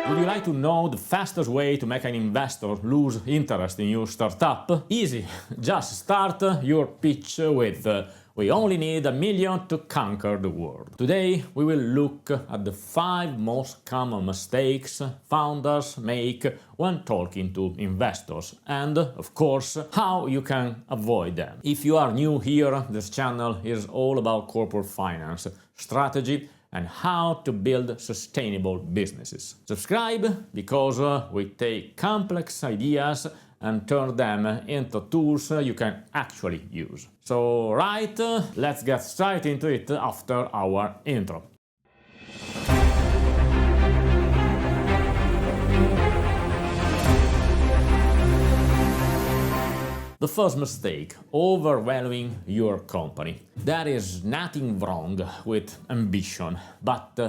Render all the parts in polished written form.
Would you like to know the fastest way to make an investor lose interest in your startup? Easy, just start your pitch with "We only need $1 million to conquer the world." Today we will look at the 5 most common mistakes founders make when talking to investors and, of course, how you can avoid them. If you are new here, this channel is all about corporate finance, strategy, and how to build sustainable businesses. Subscribe because we take complex ideas and turn them into tools you can actually use. So right, let's get straight into it after our intro. The first mistake, overvaluing your company. There is nothing wrong with ambition, but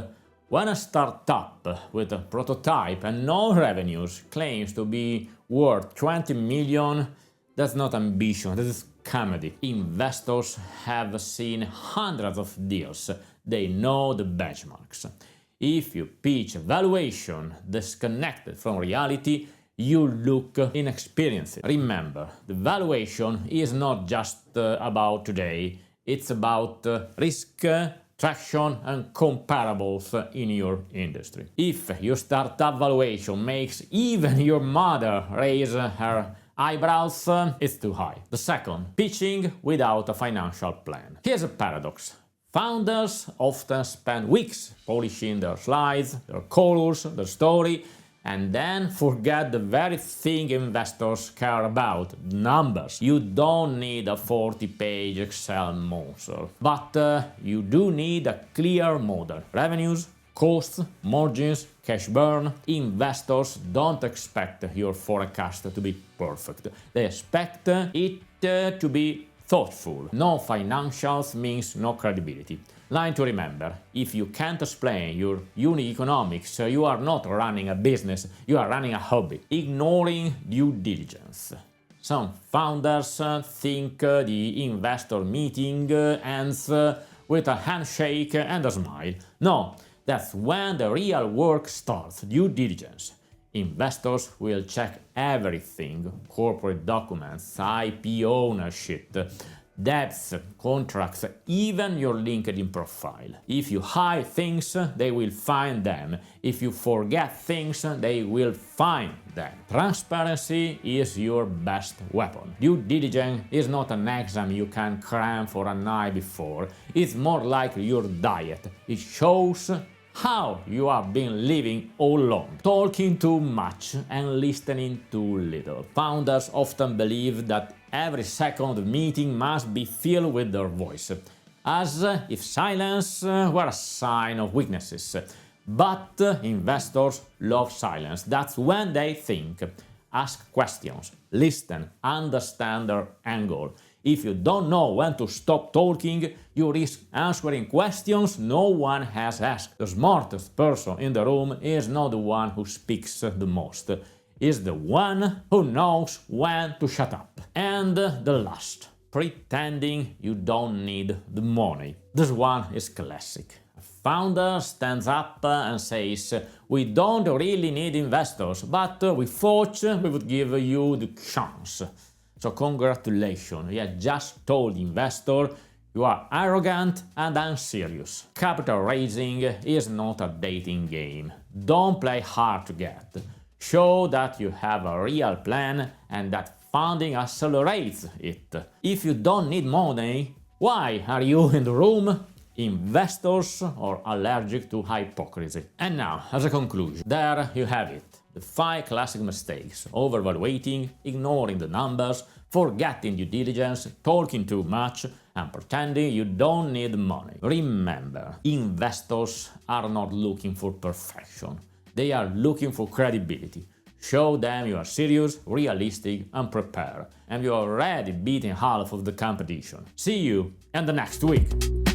when a startup with a prototype and no revenues claims to be worth 20 million, that's not ambition, that is comedy. Investors have seen hundreds of deals, they know the benchmarks. If you pitch a valuation disconnected from reality, you look inexperienced. Remember, the valuation is not just about today, it's about risk, traction and comparables in your industry. If your startup valuation makes even your mother raise her eyebrows, it's too high. The second, pitching without a financial plan. Here's a paradox. Founders often spend weeks polishing their slides, their colors, their story, and then forget the very thing investors care about, numbers. You don't need a 40-page Excel monster, but you do need a clear model. Revenues, costs, margins, cash burn. Investors don't expect your forecast to be perfect. They expect it to be thoughtful. No financials means no credibility. Line to remember, if you can't explain your unit economics, you are not running a business, you are running a hobby. Ignoring due diligence. Some founders think the investor meeting ends with a handshake and a smile. No, that's when the real work starts, due diligence. Investors will check everything, corporate documents, IP ownership, debts, contracts, even your LinkedIn profile. If you hide things, they will find them. If you forget things, they will find them. Transparency is your best weapon. Due diligence is not an exam you can cram for a night before. It's more like your diet. It shows how you have been living all along, talking too much and listening too little. Founders often believe that every second of the meeting must be filled with their voice, as if silence were a sign of weaknesses. But investors love silence. That's when they think. Ask questions, listen, understand their angle. If you don't know when to stop talking, you risk answering questions no one has asked. The smartest person in the room is not the one who speaks the most. Is the one who knows when to shut up. And the last, pretending you don't need the money. This one is classic. A founder stands up and says, "We don't really need investors, but we thought we would give you the chance." So congratulations, you have just told the investor you are arrogant and unserious. Capital raising is not a dating game. Don't play hard to get. Show that you have a real plan and that funding accelerates it. If you don't need money, why are you in the room? Investors are allergic to hypocrisy. And now, as a conclusion, there you have it. The 5 classic mistakes: overvaluating, ignoring the numbers, forgetting due diligence, talking too much, and pretending you don't need money. Remember, investors are not looking for perfection. They are looking for credibility. Show them you are serious, realistic, and prepared, and you are already beating half of the competition. See you in the next week!